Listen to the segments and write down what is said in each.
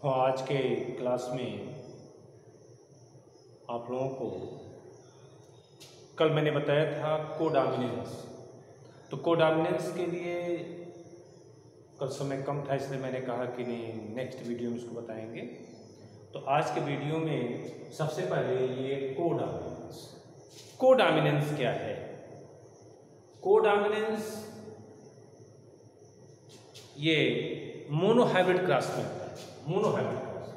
हाँ, आज के क्लास में आप लोगों को कल मैंने बताया था कोडॉमिनेंस। तो कोडॉमिनेंस के लिए कल समय कम था, इसलिए मैंने कहा कि नहीं, नेक्स्ट वीडियो में उसको बताएंगे। तो आज के वीडियो में सबसे पहले ये कोडॉमिनेंस क्या है। कोडॉमिनेंस ये मोनोहाइब्रिड क्रॉस में होता है। Monohybrid cross,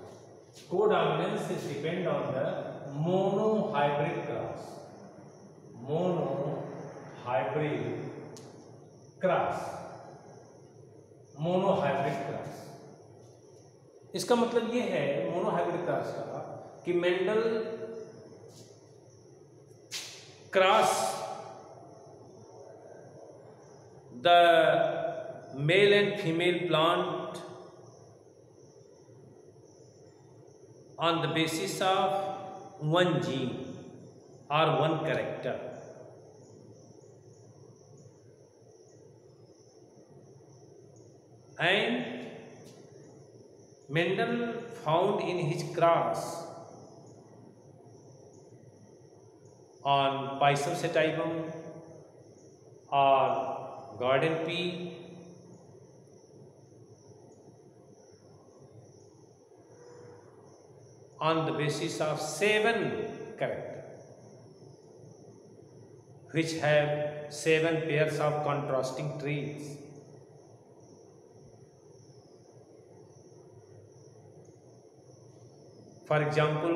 codominance is depend on the monohybrid cross. Monohybrid cross, monohybrid cross, इसका मतलब ये है मोनोहाइब्रिड क्रॉस का कि Mendel cross the male and female plant on the basis of one gene or one character, and Mendel found in his cross on Pisum sativum or garden pea on the basis of 7 characters which have 7 pairs of contrasting traits. For example,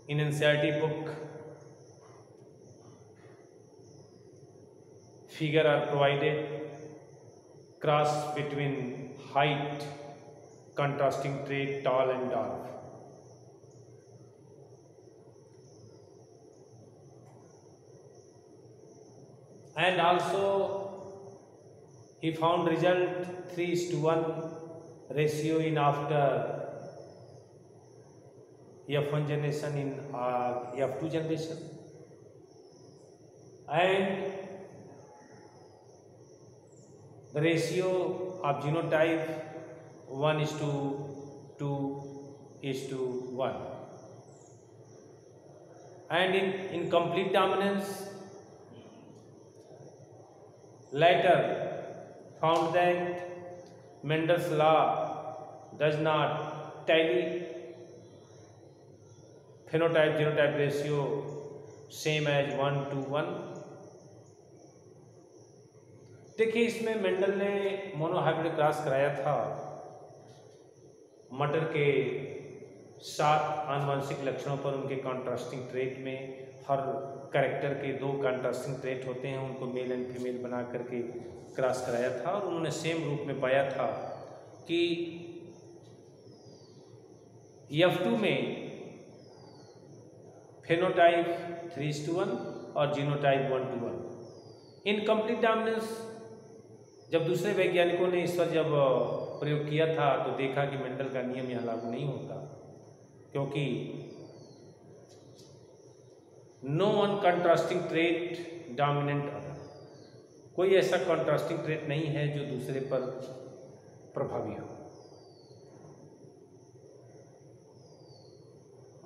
in NCERT book, figure are provided, cross between height, contrasting trait, tall and dark. And also he found result 3:1 ratio in after F1 generation in F2 generation, and the ratio of genotype 1:2:1, and in complete dominance later found that Mendel's law does not tally, phenotype genotype ratio same as 1:1। देखिए, इसमें Mendel ने monohybrid cross कराया था मटर के 7 आनुवंशिक लक्षणों पर, उनके कॉन्ट्रास्टिंग ट्रेट में हर कैरेक्टर के 2 कॉन्ट्रास्टिंग ट्रेट होते हैं, उनको मेल एंड फीमेल बना करके क्रॉस कराया था, और उन्होंने सेम रूप में पाया था कि F2 में फेनोटाइप 3:1 और जीनोटाइप 1:1। इनकम्प्लीट डोमिनेंस जब दूसरे वैज्ञानिकों ने इस पर जब प्रयोग किया था तो देखा कि मेंडल का नियम यहाँ लागू नहीं होता, क्योंकि no one contrasting trait dominant other, कोई ऐसा कंट्रास्टिंग ट्रेट नहीं है जो दूसरे पर प्रभावी हो।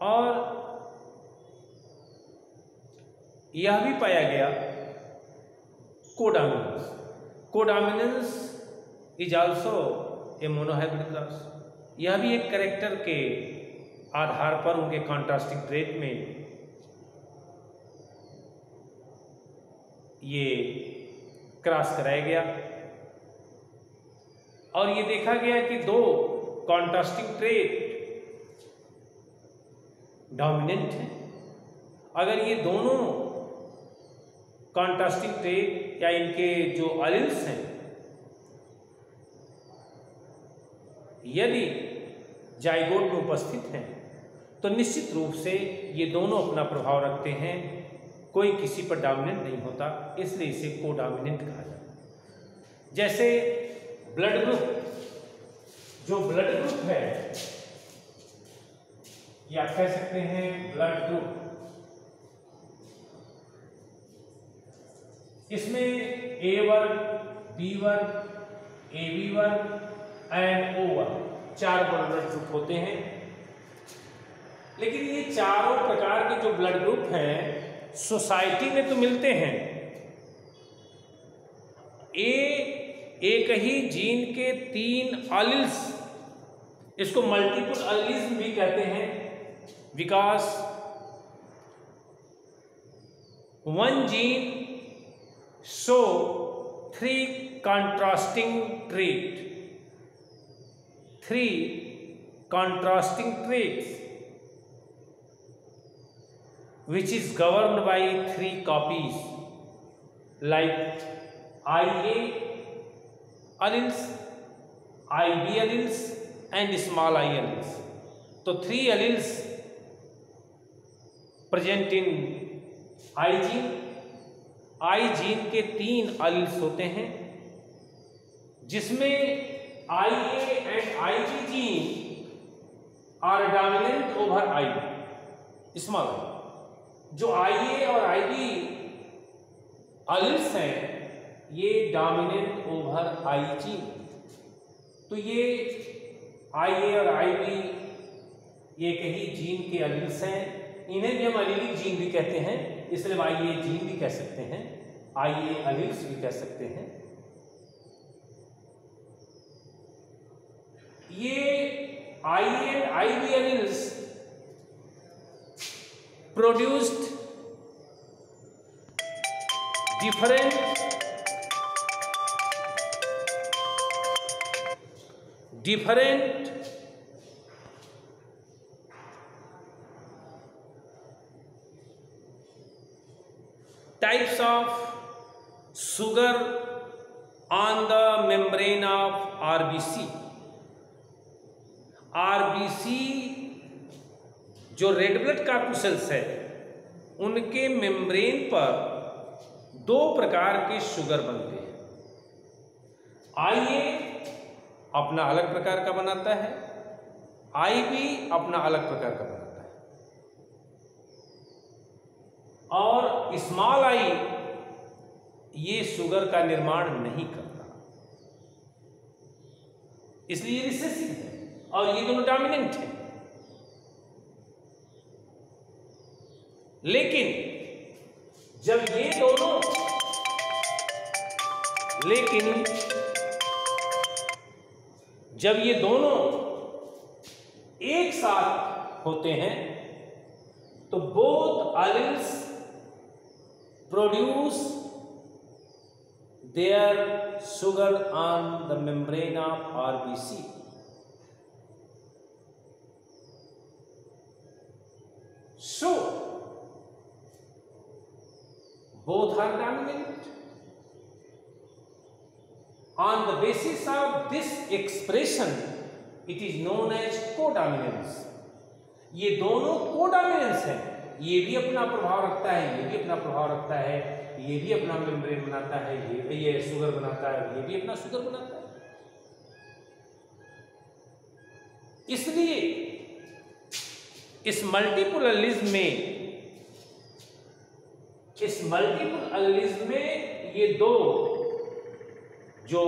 और यह भी पाया गया codominance. Codominance is also a monohybrid cross. यह भी एक कैरेक्टर के आधार पर उनके कॉन्ट्रास्टिंग ट्रेट में ये क्रॉस कराया गया, और ये देखा गया कि 2 कॉन्ट्रास्टिंग ट्रेट डोमिनेंट हैं। अगर ये दोनों कॉन्ट्रास्टिंग ट्रेट या इनके जो एलील्स हैं यदि जाइगोट में उपस्थित हैं तो निश्चित रूप से ये दोनों अपना प्रभाव रखते हैं, कोई किसी पर डोमिनेंट नहीं होता, इसलिए इसे कोडॉमिनेंट कहा जाता है। जैसे ब्लड ग्रुप, जो ब्लड ग्रुप है या कह सकते हैं ब्लड ग्रुप, इसमें A वर्ग, B वर्ग, AB वर्ग एंड O वर्ग, 4 ब्लड ग्रुप होते हैं। लेकिन ये चारों प्रकार के जो ब्लड ग्रुप हैं सोसाइटी में तो मिलते हैं, एक ही जीन के 3 एलील्स, इसको मल्टीपल एलीलिज्म भी कहते हैं, because one gene show 3 contrasting traits which is governed by 3 copies like IA alleles, IB alleles and small I alleles. तो 3 alleles present in I gene के 3 एलील्स होते हैं, जिसमें IA and IB gene are dominant over IB small I. जो IA और IB alleles हैं ये dominant over I gene. तो ये IA और IB एक ही जीन के एलील्स हैं, इन्हें भी हम एलीलिक जीन भी कहते हैं, इसलिए IA जीन भी कह सकते हैं, IA एलील्स भी कह सकते हैं। ये IA and IB alleles produced different types of sugar on the membrane of RBC। RBC जो रेड ब्लड कॉर्पुसेल्स है उनके मेम्ब्रेन पर 2 प्रकार के शुगर बनते हैं। IA अपना अलग प्रकार का बनाता है, IB अपना अलग प्रकार का बनाता है, और स्मॉल आई ये शुगर का निर्माण नहीं करता, इसलिए ये रिसेसिव है और ये दोनों डोमिनेंट है। लेकिन जब ये दोनों एक साथ होते हैं तो both alleles produce their sugar on the membrane of RBC। So both are dominant। On the basis of this expression it is known as codominance। ये दोनों कोडोमिनेंस हैं, ये भी अपना प्रभाव रखता है, ये भी अपना प्रभाव रखता है, ये भी अपना मेम्ब्रेन बनाता है, ये शुगर बनाता है, ये भी अपना शुगर बनाता है। इसलिए इस मल्टीपल एलीलिज्म में ये 2 जो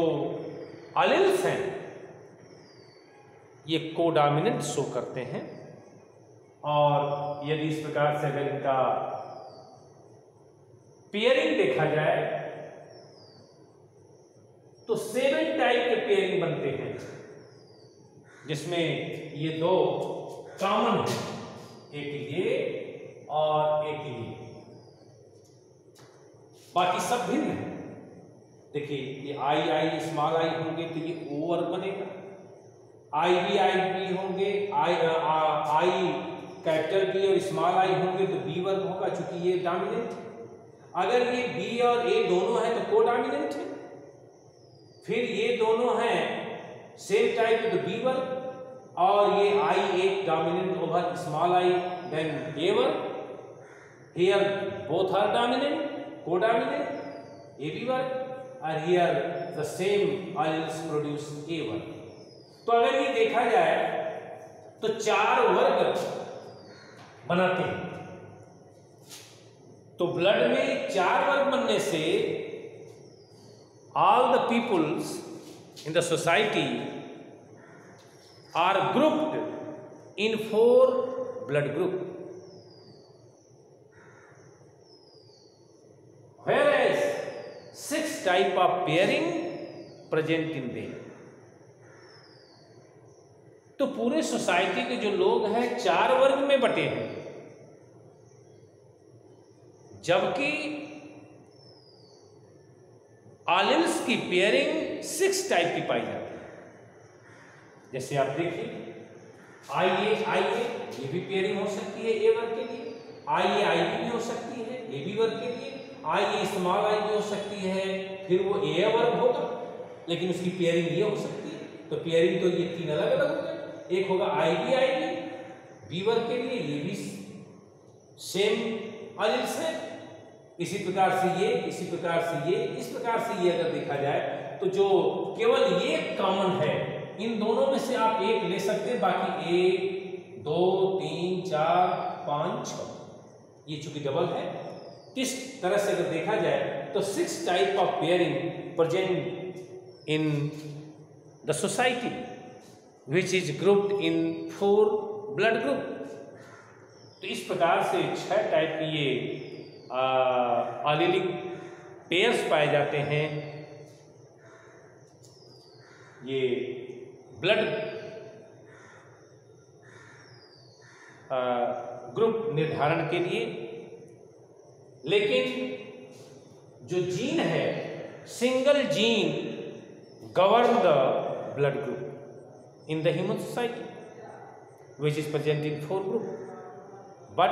एलील्स हैं ये कोडोमिनेंट शो करते हैं। और यदि इस प्रकार से अगर इनका पेयरिंग देखा जाए तो 7 टाइप के पेयरिंग बनते हैं, जिसमें ये 2 कॉमन है, एक ये और एक ये, बाकी सब भिन्न है। देखिए ये आई स्मॉल आई होंगे तो ये O वर्ग बनेगा, IB होंगे, आई कैपिटल B और स्मॉल आई होंगे तो B वर्ग होगा, चूंकि ये डोमिनेंट है। अगर ये B और A दोनों हैं तो कोडोमिनेंट है, फिर ये दोनों हैं सेम टाइप तो B वर्ग, और ये I एक dominant over small I then A वर्ग। Here both are dominant codominant AB वर्ग, और here the same alleles produce A वर्ग। तो अगर ये देखा जाए तो 4 वर्ग बनाते हैं। तो ब्लड में 4 वर्ग बनने से all the peoples in the society are grouped in 4 blood group, whereas 6 type of pairing present in them। तो पूरे सोसाइटी के जो लोग हैं 4 वर्ग में बटे हैं, जबकि एलील्स की पेयरिंग 6 टाइप की पाई जाती है। जैसे आप देखिए IA ये भी पेयरिंग हो सकती है ए वर्ग के लिए, IA भी हो सकती है ए बी वर्ग के लिए, IA स्मॉल आई भी हो सकती है, फिर वो ए वर्ग होगा लेकिन उसकी पेयरिंग ये हो सकती है। तो पेयरिंग तो ये 3 अलग अलग हो गए, एक होगा IB बी वर्ग के लिए, ये भी सेम एलील्स है, इसी प्रकार से ये, इसी प्रकार से ये, इस प्रकार से ये अगर देखा जाए तो जो केवल ये कॉमन है इन दोनों में से आप एक ले सकते हैं, बाकी 1 2 3 4 5 6 ये चूंकि डबल है। इस तरह से अगर देखा जाए तो 6 type of pairing present in the society which is grouped in 4 blood group. तो इस प्रकार से 6 टाइप की ये एलीलिक पेयर्स पाए जाते हैं ये ब्लड ग्रुप निर्धारण के लिए। लेकिन जो जीन है, single gene govern the blood group in the human society which is present in 4 group, but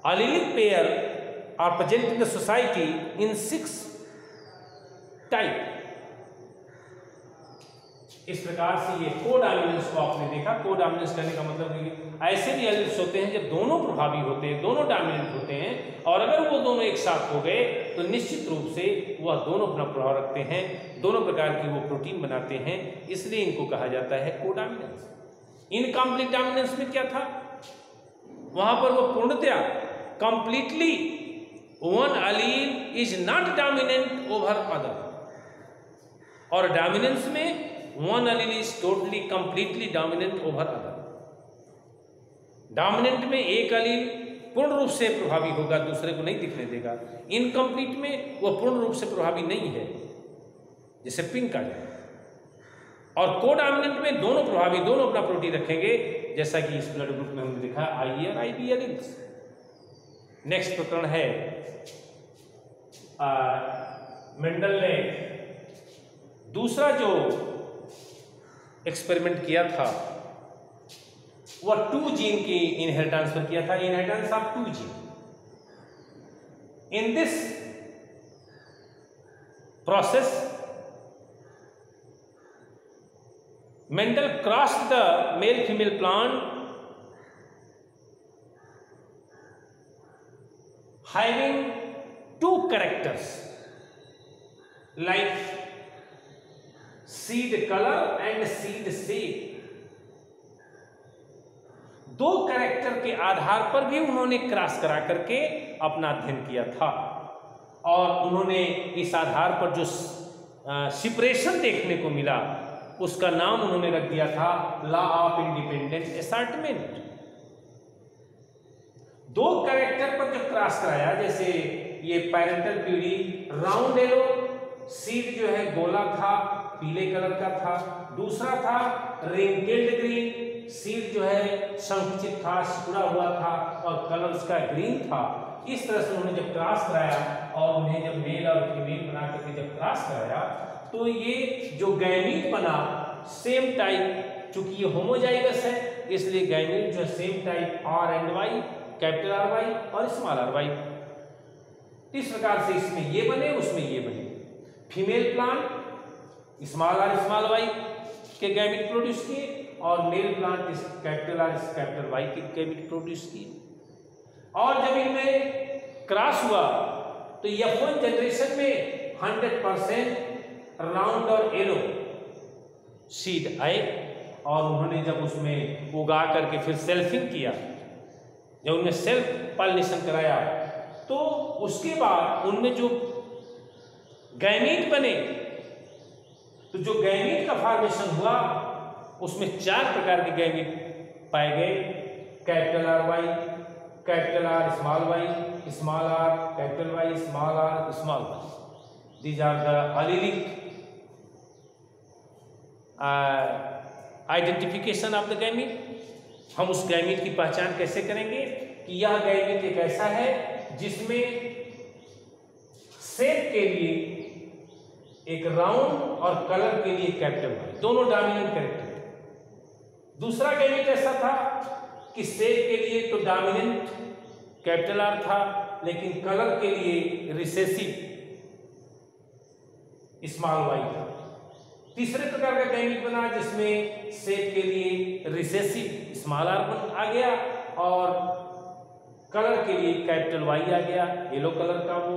allelic pair are present in the society in 6 type। इस प्रकार से ये कोडोमिनेंस को आपने देखा। कोडोमिनेंस करने का मतलब है ऐसे भी एलील्स होते हैं जब दोनों प्रभावी होते हैं, दोनों डोमिनेंट होते हैं, और अगर वो दोनों एक साथ हो गए तो निश्चित रूप से वह दोनों अपना प्रभाव रखते हैं, दोनों प्रकार की वो प्रोटीन बनाते हैं, इसलिए इनको कहा जाता है कोडोमिनेंस। इनकम्प्लीट डोमिनेंस में क्या था, वहां पर वो पूर्णतया completely one allele is not dominant over other, और डोमिनेंस में one allele is totally completely dominant over other. Dominant में एक एलील पूर्ण रूप से प्रभावी होगा, दूसरे को नहीं दिखने देगा। इनकम्प्लीट में वह पूर्ण रूप से प्रभावी नहीं है, जैसे पिंक आ जाए। और कोडोमिनेंट में दोनों प्रभावी, दोनों अपना प्रोटीन रखेंगे, जैसा कि इस ब्लड ग्रुप में हमने देखा आई और IB एलील्स। नेक्स्ट प्रकरण है मेंडल ने दूसरा जो एक्सपेरिमेंट किया था वह 2 जीन की इनहेरिटेंस पर किया था, inheritance of 2 gene. In this process Mendel crossed the male-female plant having 2 characters like seed color and seed shape। 2 character के आधार पर भी उन्होंने क्रॉस करा करके अपना अध्ययन किया था, और उन्होंने इस आधार पर जो सेपरेशन देखने को मिला उसका नाम उन्होंने रख दिया था law of independent assortment. 2 character पर जो क्रॉस कराया, जैसे ये पैरेंटल पीढ़ी राउंड येलो, सीड जो है गोला था, पीले कलर का था, दूसरा था रिंकल्ड ग्रीन, सीड जो है संकुचित था, सिकुड़ा हुआ था, और कलर उसका ग्रीन था। इस तरह से उन्होंने जब क्रॉस कराया और उन्हें जब मेल और फीमेल बना करके जब क्रॉस कराया तो ये जो गैमीट बना सेम टाइप, चूंकि ये होमोजाइगस है इसलिए गैमीट जो same type R and Y, capital RY और स्मॉल RY। इस प्रकार से इसमें ये बने, उसमें ये बने। Female plant small R small Y के गैमीट प्रोड्यूस किए, और male plant capital R capital Y के गैमीट प्रोड्यूस किए। और जब इनमें क्रॉस हुआ तो F1 जनरेशन में 100% राउंड और येलो सीड आए, और उन्होंने जब उसमें उगा करके फिर सेल्फिंग किया, जब उनमें सेल्फ पॉलिनेशन कराया, तो उसके बाद उनमें जो गैमीट बने, तो जो गैमीट का फॉर्मेशन हुआ उसमें 4 प्रकार के गैमीट पाए गए, capital R Y, capital R small Y, small R capital Y, small R small Y. These are the allelic identification of the gamete. हम उस गैमीट की पहचान कैसे करेंगे कि यह गैमीट एक ऐसा है जिसमें शेप के लिए एक राउंड और कलर के लिए कैपिटल वाई, दोनों डोमिनेंट कैरेक्टर। दूसरा गैमीट ऐसा था कि शेप के लिए तो डोमिनेंट कैपिटल आर था, लेकिन कलर के लिए रिसेसिव स्मॉल वाई था। तीसरे प्रकार का गैमीट बना जिसमें शेप के लिए रिसेसिव स्मॉल आर आ गया और कलर के लिए कैपिटल वाई आ गया, येलो कलर का वो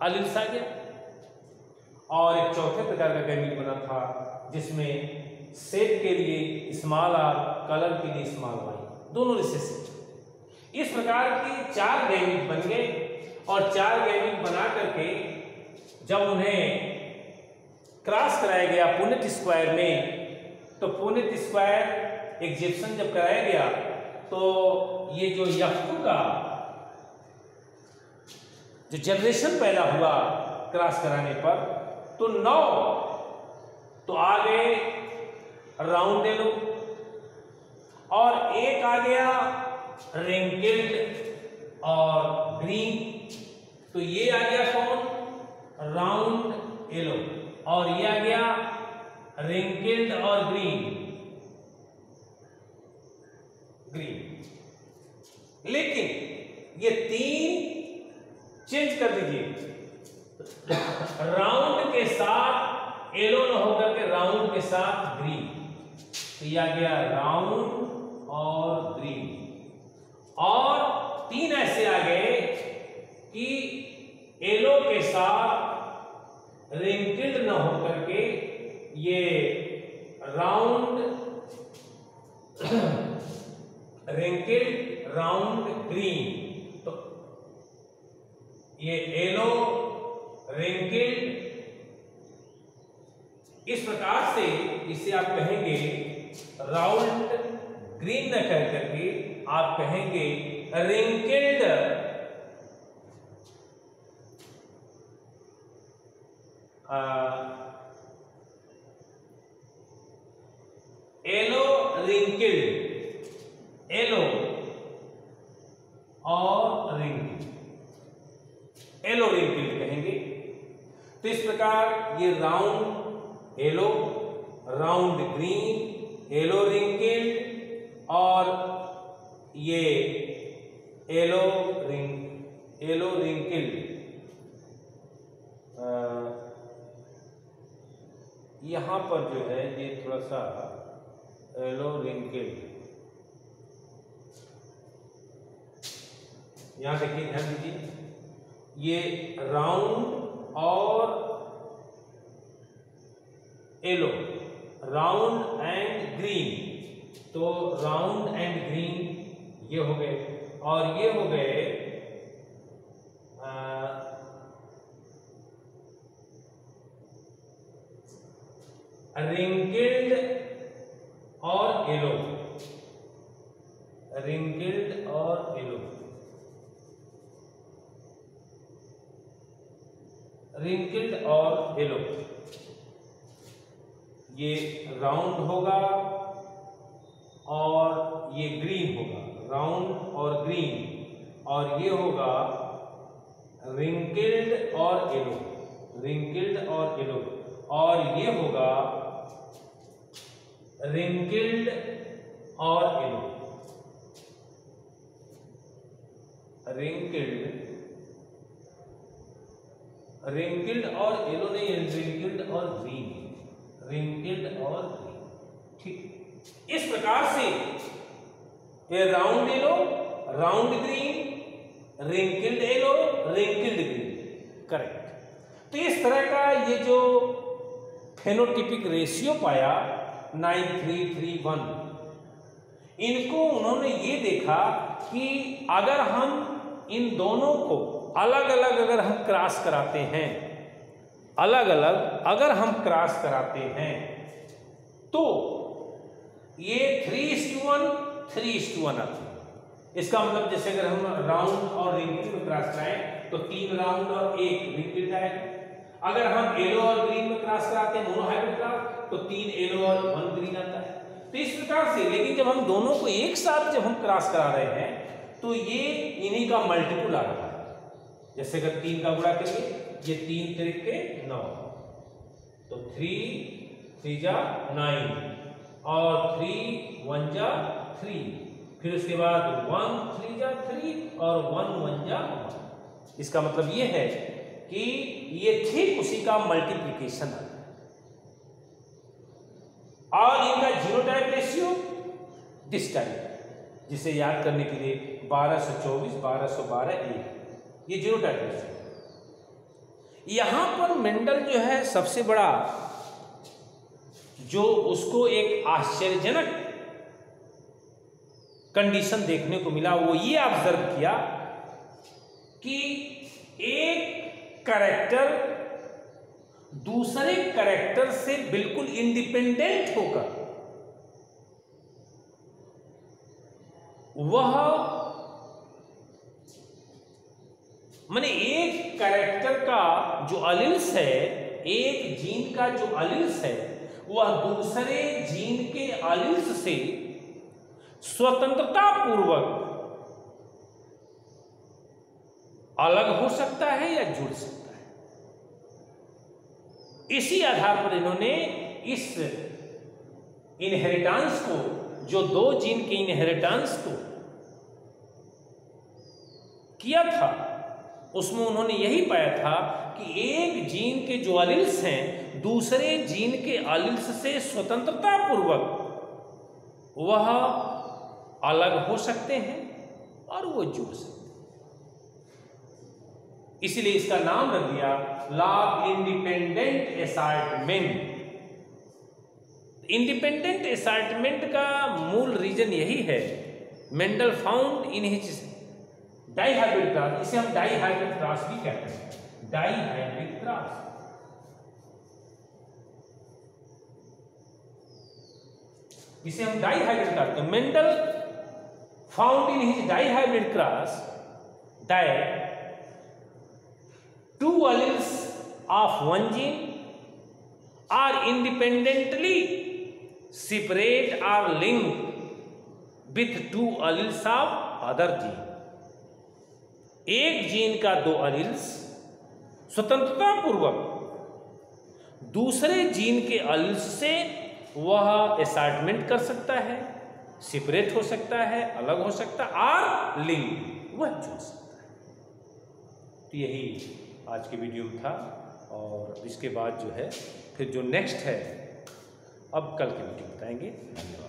एलील्स आ गया। और एक चौथे प्रकार का गैमीट बना था जिसमें शेप के लिए स्मॉल आर, कलर के लिए स्मॉल वाई, दोनों रिसेसिव। इस प्रकार के 4 गैमीट बन गए और 4 गैमीट बना करके जब उन्हें क्रॉस कराया गया पुनेट स्क्वायर में, तो पुनेट स्क्वायर एग्जिबिशन जब कराया गया तो ये जो F2 का जो जनरेशन पैदा हुआ क्रॉस कराने पर, तो 9 तो आ गए राउंड येलो और एक आ गया रिंकल्ड और ग्रीन। तो ये आ गया कौन? राउंड येलो, और ये आ गया रिंकल्ड और ग्रीन। लेकिन ये 3 चेंज कर दीजिए, राउंड के साथ येलो न होकर के राउंड के साथ ग्रीन। तो ये आ गया राउंड और ग्रीन। और 3 ऐसे आ गए कि येलो के साथ रिंकल्ड न होकर के ये राउंड रिंकल्ड राउंड ग्रीन। तो ये येलो रिंकल्ड, इस प्रकार से इसे आप कहेंगे राउंड ग्रीन न कह करके आप कहेंगे रिंकल्ड येलो रिंकल्ड, येलो और रिंकल्ड, येलो रिंकल्ड कहेंगे। तो इस प्रकार ये round yellow, round green, yellow wrinkled और ये येलो रिंकल्ड। यहाँ पर जो है ये थोड़ा सा येलो रिंकल्ड, यहाँ देखिए, ध्यान दीजिए, ये राउंड और येलो, राउंड एंड ग्रीन। तो राउंड एंड ग्रीन ये हो गए, और ये हो गए रिंकल्ड और येलो, रिंकल्ड और येलो, रिंकल्ड और येलो। ये राउंड होगा और ये ग्रीन होगा, राउंड और ग्रीन, और ये होगा रिंकल्ड और येलो, रिंकल्ड और येलो, और ये होगा रिंकल्ड और येलो, रिंकल्ड और येलो नहीं, रिंकल्ड और ग्रीन, रिंकल्ड और ग्रीन। ठीक, इस प्रकार से ये round yellow, round green, wrinkled yellow, wrinkled green, correct. तो इस तरह का ये जो फेनोटिपिक रेशियो पाया 9331, इनको उन्होंने ये देखा कि अगर हम इन दोनों को अलग अलग अगर हम क्रॉस कराते हैं, अलग अलग अगर हम क्रॉस कराते हैं, तो ये 3:1 3:1 आती है। इसका मतलब जैसे अगर हम राउंड और रिंकिल में क्रॉस कराएं तो 3 राउंड और 1 रिंकिल आएगा। अगर हम येलो और ग्रीन में क्रॉस कराते हैं मोनोहाइब्रिड क्रॉस तो 3 येलो और 1 ग्रीन आता है। तो इस प्रकार से, लेकिन जब हम दोनों को एक साथ जब हम क्रॉस करा रहे हैं तो ये इन्हीं का मल्टीपल आ रहा है। जैसे अगर 3 का गुणा करिए, ये 3 त्रिके 9, तो 3 3 जा 9 और 3 1 जा 3, फिर उसके बाद 1 3 जा 3 और 1 1 जा 1। इसका मतलब ये है कि ये ठीक उसी का मल्टीप्लिकेशन है। और इनका जीनोटाइप रेशियो दिस टाइप, जिसे याद करने के लिए 1224 1212 1, ये जीनोटाइप रेशियो। यहां पर मेंडल जो है सबसे बड़ा जो उसको एक आश्चर्यजनक कंडीशन देखने को मिला, वो ये ऑब्जर्व किया कि एक कैरेक्टर दूसरे कैरेक्टर से बिल्कुल इंडिपेंडेंट होकर वह माने एक कैरेक्टर का जो अलील्स है, एक जीन का जो अलील्स है, वह दूसरे जीन के अलील्स से स्वतंत्रता पूर्वक अलग हो सकता है या जुड़ सकता है। इसी आधार पर इन्होंने इस इनहेरिटेंस को, जो 2 जीन के इनहेरिटेंस को किया था, उसमें उन्होंने यही पाया था कि एक जीन के जो अलील्स हैं दूसरे जीन के अलील्स से स्वतंत्रता पूर्वक वह अलग हो सकते हैं और वो जुड़ सकते हैं। इसलिए इसका नाम रख दिया law of independent assortment. Independent assortment का मूल रीजन यही है। Mendel found in his dihybrid cross, इसे हम डाइहाइब्रिड क्रॉस भी कहते हैं, डाइहाइब्रिड क्रॉस। इसे हम डाइहाइब्रिड कहते हैं। Mendel found in his dihybrid cross that 2 alleles of one gene are independently separate or linked with 2 alleles of other gene। एक जीन का 2 alleles स्वतंत्रता पूर्वक दूसरे जीन के alleles से वह असॉर्टमेंट कर सकता है, सेपरेट हो सकता है, अलग हो सकता है, और लिंक वह जुड़ सकता है। तो यही आज के वीडियो में था, और इसके बाद जो है फिर जो नेक्स्ट है अब कल की वीडियो बताएंगे। धन्यवाद।